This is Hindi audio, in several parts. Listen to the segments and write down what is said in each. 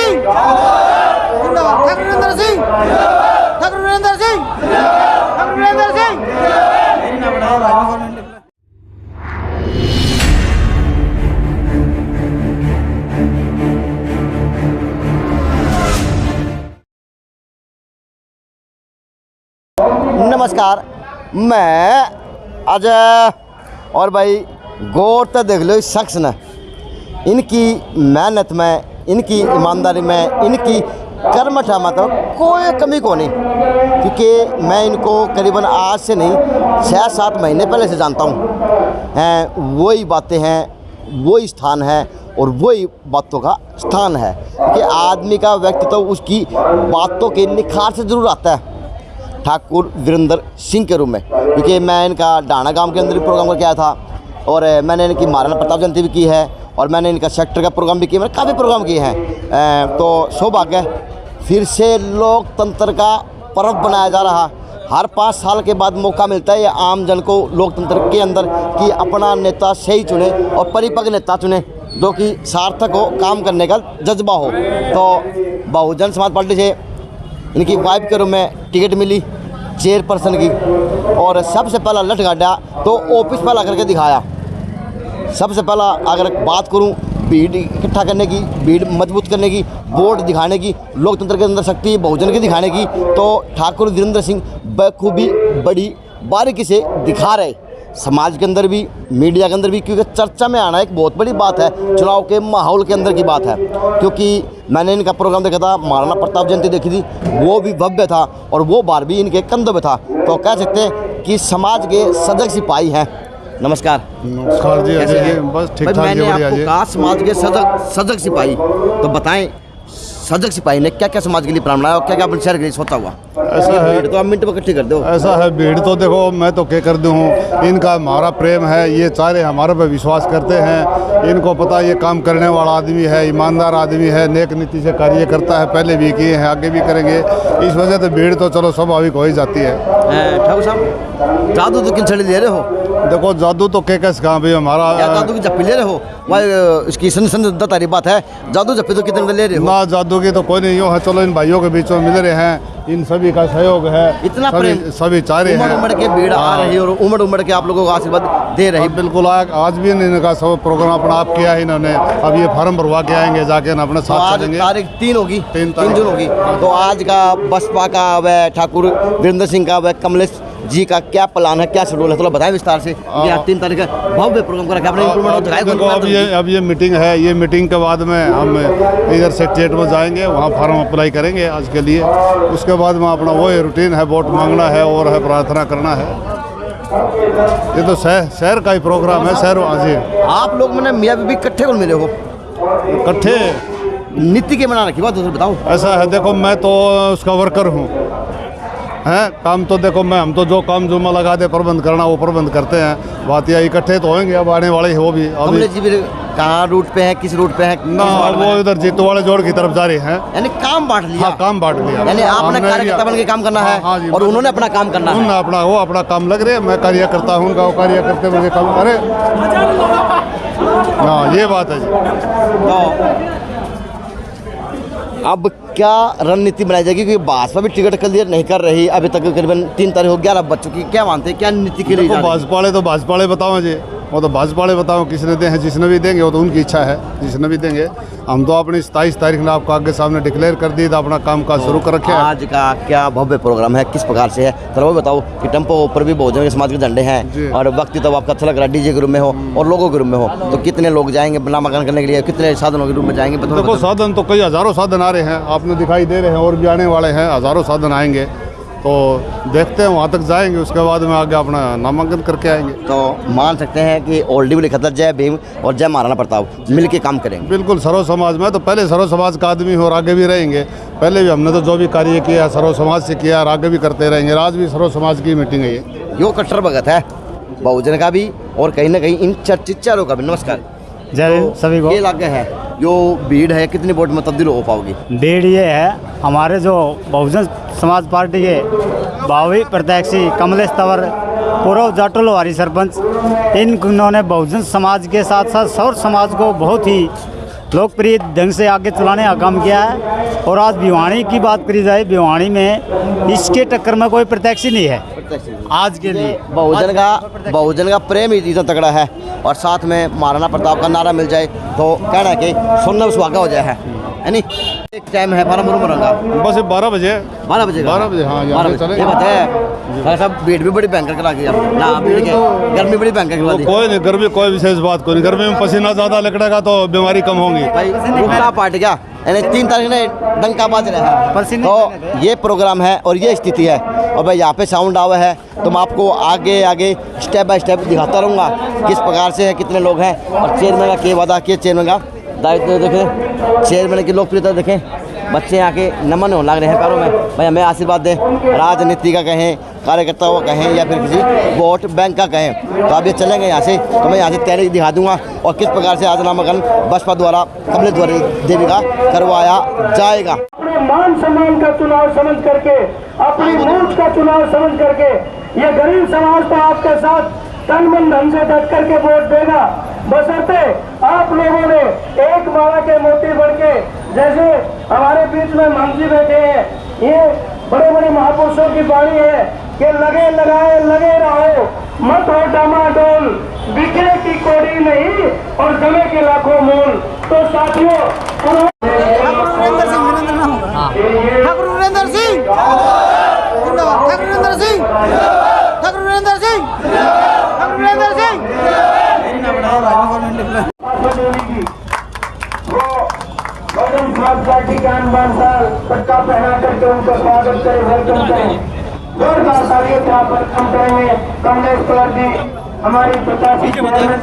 सिंह, ठाकुर वीरेंद्र सिंह, ठाकुर वीरेंद्र सिंह, ठाकुर वीरेंद्र सिंह। नमस्कार, मैं अजय और भाई गौर तो देख लो इस शख्स ने, इनकी मेहनत में, इनकी ईमानदारी में, इनकी कर्मठ में तो कोई कमी को नहीं, क्योंकि मैं इनको करीबन आज से नहीं 6-7 महीने पहले से जानता हूँ। वही बातें हैं, वही स्थान है और वही बातों का स्थान है, क्योंकि आदमी का व्यक्तित्व तो उसकी बातों के निखार से ज़रूर आता है। ठाकुर वीरेंद्र सिंह के रूप में, क्योंकि मैं इनका डाना गांव के अंदर भी प्रोग्राम करके आया था और मैंने इनकी महाराणा प्रताप जयंती भी की है और मैंने इनका सेक्टर का प्रोग्राम भी किया, मैंने काफ़ी प्रोग्राम किए हैं। तो सौभाग्य है, फिर से लोकतंत्र का पर्व बनाया जा रहा। हर 5 साल के बाद मौका मिलता है आम जन को लोकतंत्र के अंदर कि अपना नेता सही चुने और परिपक्व नेता चुने, जो कि सार्थक हो, काम करने का जज्बा हो। तो बहुजन समाज पार्टी से इनकी वाइफ के रूप में टिकट मिली चेयरपर्सन की, और सबसे पहला लठ गाड़ा तो ऑफिस पर ला करके दिखाया। सबसे पहला अगर बात करूं भीड़ इकट्ठा करने की, भीड़ मजबूत करने की, वोट दिखाने की, लोकतंत्र के अंदर शक्ति बहुजन की दिखाने की, तो ठाकुर वीरेंद्र सिंह बखूबी बड़ी बारीकी से दिखा रहे। समाज के अंदर भी, मीडिया के अंदर भी, क्योंकि चर्चा में आना एक बहुत बड़ी बात है, चुनाव के माहौल के अंदर की बात है। क्योंकि मैंने इनका प्रोग्राम देखा था, महाराणा प्रताप जयंती देखी थी, वो भी भव्य था और वो बार भी इनके कंधों पे था। तो कह सकते हैं कि समाज के सजग सिपाही हैं। नमस्कार। नमस्कार जी, अजय जी, बस ठीक ठाक। मैंने आपको कहा समाज के सजग सिपाही, तो बताएं सजग सिपाही ने क्या क्या समाज के लिए प्लान बनाया और क्या क्या अपने शहर के लिए सोचा हुआ? ऐसा है तो आप मिनट में इकट्ठी कर दो। ऐसा है, भीड़ तो देखो मैं तो क्या कर दूँ, इनका हमारा प्रेम है, ये सारे हमारे पे विश्वास करते हैं। इनको पता ये काम करने वाला आदमी है, ईमानदार आदमी है, नेक नीति से कार्य करता है, पहले भी किए हैं, आगे भी करेंगे। इस वजह से भीड़ तो चलो स्वाभाविक हो ही जाती है। ठाकुर साहब, जादू तो किन छड़ी ले रहे हो? देखो जादू तो कैसे कहाँ भी हमारा जादू की जप्पी ले रहे हो? इसकी तारी बात है, जादू जप्पी तो कितने ले रहे हो? ना जादू की तो कोई नहीं है, चलो इन भाइयों के बीच में मिल रहे हैं, इन सभी का सहयोग है, इतना प्रेम, सभी चाह रहे हैं। उमड़ के भीड़ आ रही है और उमड़ के आप लोगों को आशीर्वाद दे रही। बिल्कुल, आज भी इनका सब प्रोग्राम अपना आप किया है इन्होंने। अब ये फार्म भरवा के आएंगे, जाके ना अपने साथ चलेंगे। तारीख 3 होगी, 3 जून होगी। तो आज का बसपा का व ठाकुर वीरेंद्र सिंह का व कमलेश जी का क्या प्लान है, क्या शेड्यूल है, थोड़ा बताएं विस्तार से। 3 तारीख भव्य प्रोग्राम कर रखा है। अब ये मीटिंग है, ये मीटिंग के बाद में हम इधर सेक्रेटरीट में जाएंगे, वहाँ फार्म अप्लाई करेंगे आज के लिए। उसके बाद में अपना वही रूटीन है, वोट मांगना है और है प्रार्थना करना है। ये तो शहर का ही प्रोग्राम है, शहर आज। आप लोग मैंने मियाँ बीबी इकट्ठे कौन मिले हो? इकट्ठे नीति के बना रखी बात बताओ। ऐसा है, देखो मैं तो उसका वर्कर हूँ, हैं काम तो देखो हम तो जो काम जुम्मा लगा दे प्रबंध करना वो प्रबंध करते हैं। बात यह इकट्ठे तो होंगे, अब आने वाले वो भी। अभी जी भी कहाँ रूट पे है, किस रूट पे है ना, वो इधर जीतो वाले जोड़ की तरफ जा रहे हैं। यानी काम बांट लिया। हाँ, काम बांट लिया, यानी आपने कार्यकर्ता बन के काम करना है। हाँ, और उन्होंने अपना काम करना है। अपना वो अपना काम लग रहे हैं, मैं कार्य करता हूँ, उनका वो कार्य करते मुझे काम करे। हाँ, ये बात है जी। तो अब क्या रणनीति बनाई जाएगी, क्योंकि भाजपा भी टिकट क्लियर नहीं कर रही अभी तक, करीबन 3 तारीख हो 11 बज चुकी। क्या मानते हैं, क्या नीति के लिए? भाजपा वाले तो भाजपा वाले बताओ जी, वो तो भाजपा वाले बताओ किसने दे हैं, जिसने भी देंगे वो तो उनकी इच्छा है, जिसने भी देंगे। हम तो अपनी 27 तारीख ने आपको आगे सामने डिक्लेयर कर दी, तो अपना काम काज शुरू कर रखे। आज का क्या भव्य प्रोग्राम है, किस प्रकार से है, थोड़ा वो बताओ। कि टेम्पो ऊपर भी बहुजन समाज के झंडे हैं और वक्त तो आपका अच्छा लग रहा है, डीजे के रूप में हो और लोगों के रूप में हो, तो कितने लोग जाएंगे नामांकन करने के लिए, कितने साधनों के रूप में जाएंगे? देखो साधन तो कई हज़ारों साधन आ रहे हैं, आपने दिखाई दे रहे हैं, और भी आने वाले हैं, हज़ारों साधन आएंगे। तो देखते हैं, वहाँ तक जाएंगे, उसके बाद में आगे अपना नामांकन करके आएंगे। तो मान सकते हैं कि ओल्डी भी लिखा था जय भीम और जय महाराणा प्रताप मिल के काम करेंगे। बिल्कुल, सर्व समाज में तो पहले सर्व समाज का आदमी हो और आगे भी रहेंगे। पहले भी हमने तो जो भी कार्य किया सर्व समाज से किया और आगे भी करते रहेंगे। आज भी सर्व समाज की मीटिंग है यो कट्टर भगत है बहुजन का भी और कहीं ना कहीं इन चर्चित चारों का भी। नमस्कार, जय हिंद सभी को। ये इलाका है, जो भीड़ है, कितनी वोट में तब्दील हो पाओगी? भीड़ ये है, हमारे जो बहुजन समाज पार्टी के भावी प्रत्याशी कमलेश तंवर, पूर्व जाटोलवारी सरपंच, इन्होंने बहुजन समाज के साथ साथ सौर समाज को बहुत ही लोकप्रिय ढंग से आगे चलाने का काम किया है। और आज भिवानी की बात करी जाए, भिवानी में इसके टक्कर में कोई प्रत्याशी नहीं है आज के लिए। बहुजन का प्रेम ही इतना तगड़ा है, और साथ में महाराणा प्रताप का नारा मिल जाए तो कहना है कि सुनना सुहागा हो जाए है नहीं। एक टाइम है 12 मरंगा बस 12 बजे 12 बजे 12 बजे हाँ यहाँ से चले। ये बताए सब भीड़ भी बड़ी भयंकर करा दी ना, भीड़ के गर्मी बड़ी भयंकर करा दी। कोई नहीं, गर्मी कोई विशेष बात कोई नहीं, गर्मी में पसीना ज़्यादा निकलेगा तो बीमारी कम होंगी। भाई रुकना पार्ट क्या यानी 3 तारीख ने डंका बाज रहा है, तो ये प्रोग्राम है और ये स्थिति है। और भाई यहाँ पे साउंड आवा है तो मैं आपको आगे आगे स्टेप बाय स्टेप दिखाता रहूँगा किस प्रकार से है, कितने लोग हैं और चेयरमैन का क्या वादा किया, चेयरमैन का दायित्व देखें, चेयरमैन की लोकप्रियता देखें। बच्चे आके नमन होने लग रहे हैं पैरों में, भाई हमें आशीर्वाद दें, राजनीति का कहें, कार्यकर्ताओं का कहें या फिर किसी वोट बैंक का कहें। तो आप ये चलेंगे यहाँ से तो मैं यहाँ से तैयारी दिखा दूंगा और किस प्रकार से आज नामांकन बसपा द्वारा कमलेश्वरी देवी का करवाया जाएगा। अपने मान सम्मान का चुनाव समझ करके, अपनी मूर्ख का चुनाव समझ करके ये गरीब समाज को आपके साथ तन मन धन से डट करके वोट देगा, बशर्ते आप लोगों ने एक माला के मोती बन के, जैसे हमारे बीच में मंत्री बैठे हैं, ये बड़े बड़े महापुरुषों की वाणी है कि लगे लगाए लगे रहो, मत हो डामाडोल, बिके की कोड़ी नहीं और जमे के लाखों मूल। तो साथियों बहुजन समाज पार्टी के आन-बान साल पट्टा पहना करके उनका स्वागत करें, वेलकम करें। जोरदार तालियों से आप वेलकम करेंगे कमलेश्वर जी, हमारी प्रत्याशी चेयरमैन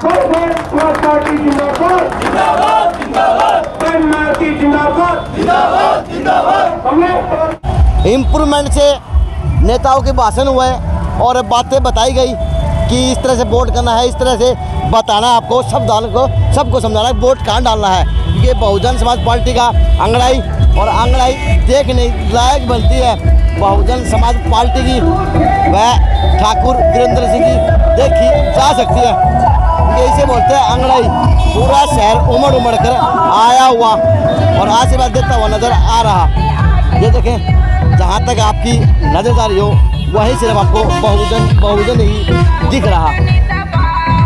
बहुजन समाज पार्टी जिंदाबाद जिंदाबाद जिंदाबाद जिंदाबाद जिंदाबाद। इम्प्रूवमेंट से नेताओं के भाषण हुए और बातें बताई गई कि इस तरह से वोट करना है, इस तरह से बताना है आपको, सबको समझाना है वोट कहाँ डालना है। ये बहुजन समाज पार्टी का आंगड़ाई और आंगड़ाई देखने लायक बनती है बहुजन समाज पार्टी की, वह ठाकुर वीरेंद्र सिंह की देखी जा सकती है। ये इसे बोलते हैं आंगड़ाई। पूरा शहर उमड़ कर आया हुआ और आशीर्वाद देता हुआ नजर आ रहा। ये देखें, जहाँ तक आपकी नजरदारी हो वहीं सिर्फ आपको बहुजन ही दिख रहा।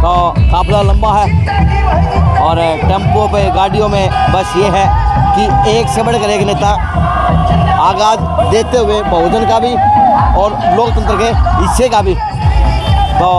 तो काफिला लंबा है और टेम्पो पे गाड़ियों में बस ये है कि एक से बढ़कर एक नेता आगाज देते हुए बहुजन का भी और लोकतंत्र के हिस्से का भी। तो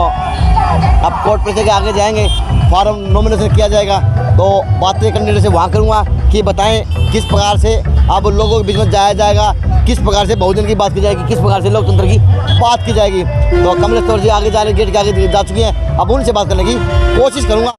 अब कोर्ट पैसे के आगे जाएंगे, फॉर्म नॉमिनेशन किया जाएगा, तो बातें करने से वहाँ करूँगा कि बताएं किस प्रकार से अब लोगों के बीच में जाया जाएगा, किस प्रकार से बहुजन की बात की जाएगी, किस प्रकार से लोकतंत्र की बात की जाएगी। तो कमलेश्वर जी आगे जा रहे, गेट के आगे जा चुकी हैं, अब उनसे बात करने की कोशिश करूँगा।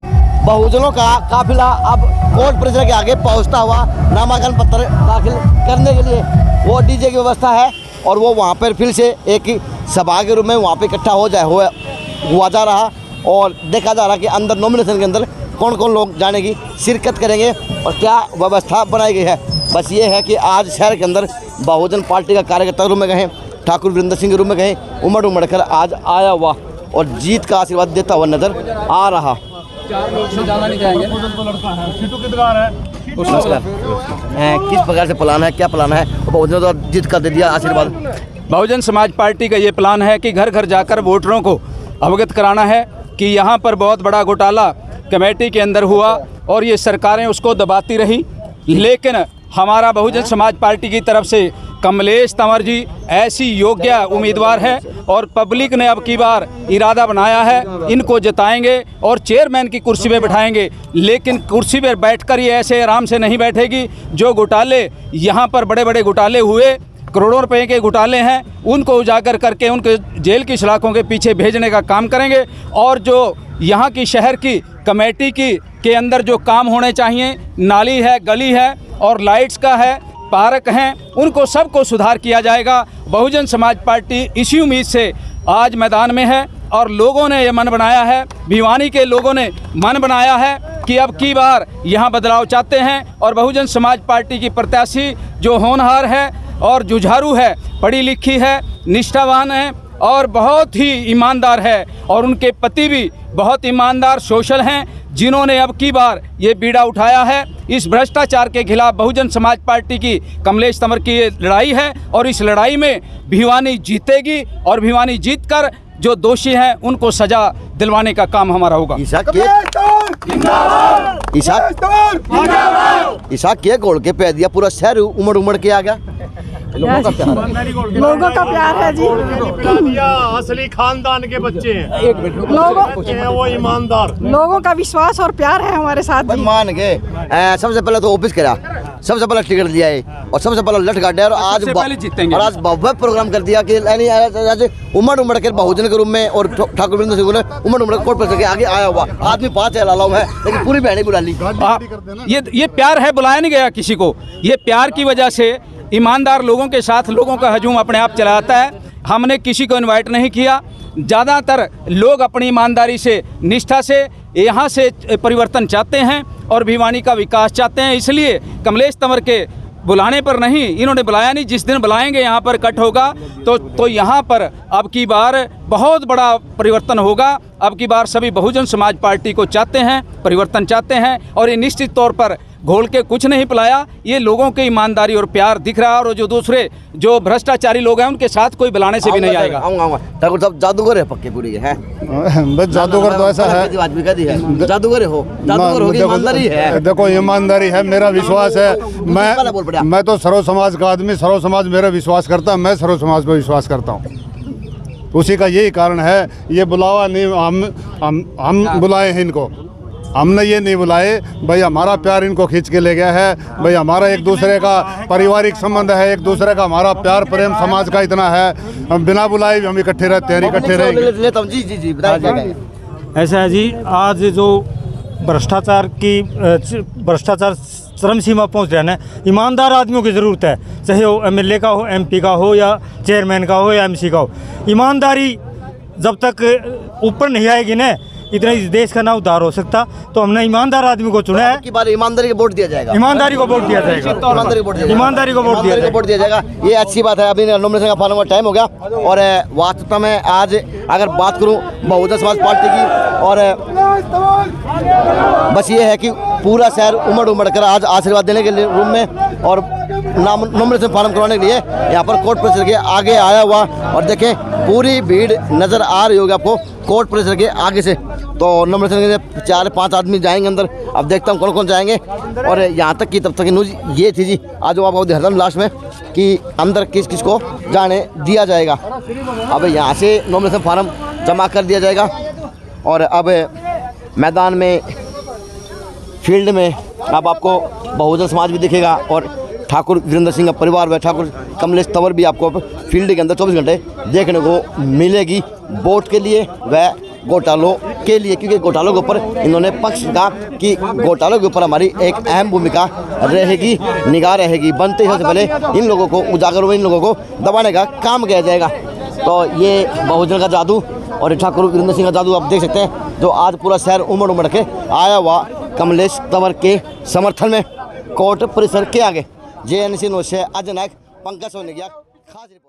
बहुजनों का काफिला अब कोर्ट परिसर के आगे पहुँचता हुआ नामांकन पत्र दाखिल करने के लिए वो डीजे की व्यवस्था है और वो वहाँ पर फिर से एक सभा के रूप में वहाँ पर इकट्ठा हुआ जा रहा और देखा जा रहा कि अंदर नॉमिनेशन के अंदर कौन कौन लोग जाने की शिरकत करेंगे और क्या व्यवस्था बनाई गई है। बस ये है कि आज शहर के अंदर बहुजन पार्टी का कार्यकर्ता रूप में गए, ठाकुर वीरेंद्र सिंह के रूप में गए, उमड़ कर आज आया हुआ और जीत का आशीर्वाद देता हुआ नजर आ रहा। किस प्रकार से प्लान है, क्या प्लान है, बहुजन तो जीत का दे दिया आशीर्वाद। बहुजन समाज पार्टी का ये प्लान है कि घर घर जाकर वोटरों को अवगत कराना है कि यहाँ पर बहुत बड़ा घोटाला कमेटी के अंदर हुआ और ये सरकारें उसको दबाती रही, लेकिन हमारा बहुजन समाज पार्टी की तरफ से कमलेश तंवर जी ऐसी योग्य उम्मीदवार है और पब्लिक ने अब की बार इरादा बनाया है, इनको जिताएंगे और चेयरमैन की कुर्सी पे बिठाएंगे। लेकिन कुर्सी पर बैठकर ये ऐसे आराम से नहीं बैठेगी। जो घोटाले यहाँ पर बड़े बड़े घोटाले हुए, करोड़ों रुपए के घोटाले हैं, उनको उजागर करके उनके जेल की सलाखों के पीछे भेजने का काम करेंगे। और जो यहाँ की शहर की कमेटी के अंदर जो काम होने चाहिए, नाली है, गली है और लाइट्स का है, पार्क हैं, उनको सबको सुधार किया जाएगा। बहुजन समाज पार्टी इसी उम्मीद से आज मैदान में है और लोगों ने ये मन बनाया है, भिवानी के लोगों ने मन बनाया है कि अब की बार यहाँ बदलाव चाहते हैं और बहुजन समाज पार्टी की प्रत्याशी जो होनहार है और जुझारू है, पढ़ी लिखी है, निष्ठावान है और बहुत ही ईमानदार है और उनके पति भी बहुत ईमानदार सोशल हैं, जिन्होंने अब की बार ये बीड़ा उठाया है। इस भ्रष्टाचार के खिलाफ बहुजन समाज पार्टी की कमलेश तंवर की ये लड़ाई है और इस लड़ाई में भिवानी जीतेगी और भिवानी जीतकर जो दोषी हैं उनको सजा दिलवाने का काम हमारा होगा। ईसाक के गोल के पे दिया, पूरा शहर उमड़ उमड़ के आ गया। लोगों का प्यार है जी। असली खानदान के बच्चे हैं, लोगों वो ईमानदार, लोगों का विश्वास और प्यार है हमारे साथ जी। मान गए। सबसे पहले तो ऑफिस करा, सबसे पहले टिकट दिया है और सबसे पहले लठ गाड़ा और आज पहले जीतेंगे। और आज भव्य प्रोग्राम कर दिया कि यानी उमड़ उमड़ के बहुजन के रूप में और ठाकुर वृंद सिंह ने उमड़ उमड़ कोर्ट पर आगे आया हुआ आदमी 5 लालाओं है, लेकिन पूरी बहनी बुला ली। ये प्यार है, बुलाया नहीं गया किसी को। ये प्यार की वजह से ईमानदार लोगों के साथ लोगों का हजूम अपने आप चला आता है। हमने किसी को इनवाइट नहीं किया। ज़्यादातर लोग अपनी ईमानदारी से, निष्ठा से यहाँ से परिवर्तन चाहते हैं और भिवानी का विकास चाहते हैं। इसलिए कमलेश तंवर के बुलाने पर नहीं, इन्होंने बुलाया नहीं। जिस दिन बुलाएंगे यहाँ पर इकट्ठ होगा तो यहाँ पर अब की बार बहुत बड़ा परिवर्तन होगा। अब की बार सभी बहुजन समाज पार्टी को चाहते हैं, परिवर्तन चाहते हैं और ये निश्चित तौर पर घोल के कुछ नहीं पिलाया। ये लोगों की ईमानदारी और प्यार दिख रहा है और जो दूसरे जो भ्रष्टाचारी लोग हैं उनके साथ कोई बुलाने से भी नहीं आएगा। ठाकुर साहब जादूगर है पक्के पूरी के हैं। बस जादूगर तो ऐसा है, जादूगर हो, जादूगर ईमानदारी है। देखो ईमानदारी है, मेरा विश्वास है। मैं तो सर्व समाज का आदमी, सर्व समाज मेरा विश्वास करता है, मैं सर्व समाज पर विश्वास करता हूँ। उसी का यही कारण है, ये बुलावा नहीं, हम बुलाए हैं इनको, हमने ये नहीं बुलाए। भाई हमारा प्यार इनको खींच के ले गया है। भाई हमारा एक दूसरे का पारिवारिक संबंध है, एक दूसरे का हमारा प्यार प्रेम समाज का इतना है, हम बिना बुलाए भी हम इकट्ठे रहते हैं, इकट्ठे रहेंगे। जी बताइए। ऐसा है जी, आज जो भ्रष्टाचार चरम सीमा पहुंच रहा है ना, ईमानदार आदमियों की ज़रूरत है, चाहे वो MLA का हो, MP का हो या चेयरमैन का हो या MC का हो। ईमानदारी जब तक ऊपर नहीं आएगी ना, इतना इस देश का ना उद्धार हो सकता। तो हमने ईमानदार आदमी को चुना है। की बार ईमानदारी को वोट दिया जाएगा, ईमानदारी को वोट दिया जाएगा, ईमानदारी को वोट दिया जाएगा। ये अच्छी बात है। अभी नॉमिनेशन का फॉर्म का टाइम हो गया और वास्तव में आज अगर बात करूं बहुजन समाज पार्टी की, और बस ये है कि पूरा शहर उमड़ उमड़ कर आज आशीर्वाद देने के लिए रूम में और नॉमिनेशन फॉर्म करवाने के लिए यहाँ पर कोर्ट परिसर के आगे आया हुआ। और देखें पूरी भीड़ नज़र आ रही होगी आपको कोर्ट परिसर के आगे से। तो नॉमिनेशन के 4-5 आदमी जाएंगे अंदर, अब देखता हूँ कौन कौन जाएंगे। और यहाँ तक की तब तक की न्यूज़ ये थी जी, आज आपको दिखाता हूँ लास्ट में कि अंदर किस किस को जाने दिया जाएगा। अब यहाँ से नॉमिनेशन फॉर्म जमा कर दिया जाएगा और अब मैदान में, फील्ड में अब आपको बहुजन समाज भी दिखेगा और ठाकुर वीरेंद्र सिंह का परिवार व ठाकुर कमलेश तंवर भी आपको फील्ड के अंदर 24 घंटे देखने को मिलेगी वोट के लिए व घोटालों के लिए, क्योंकि घोटालों के ऊपर इन्होंने पक्ष कहा कि घोटालों के ऊपर हमारी एक अहम भूमिका रहेगी, निगाह रहेगी। बनते ही सबसे पहले इन लोगों को उजागर हुए, इन लोगों को दबाने का काम किया जाएगा। तो ये बहुजन का जादू और ठाकुर वीरेंद्र सिंह का जादू आप देख सकते हैं, जो आज पूरा शहर उमड़ उमड़ के आया हुआ कमलेश तंवर के समर्थन में कोर्ट परिसर के आगे। JNC न्यूज़ से अजय नायक, पंकज सोनेगिया, खास रिपोर्ट।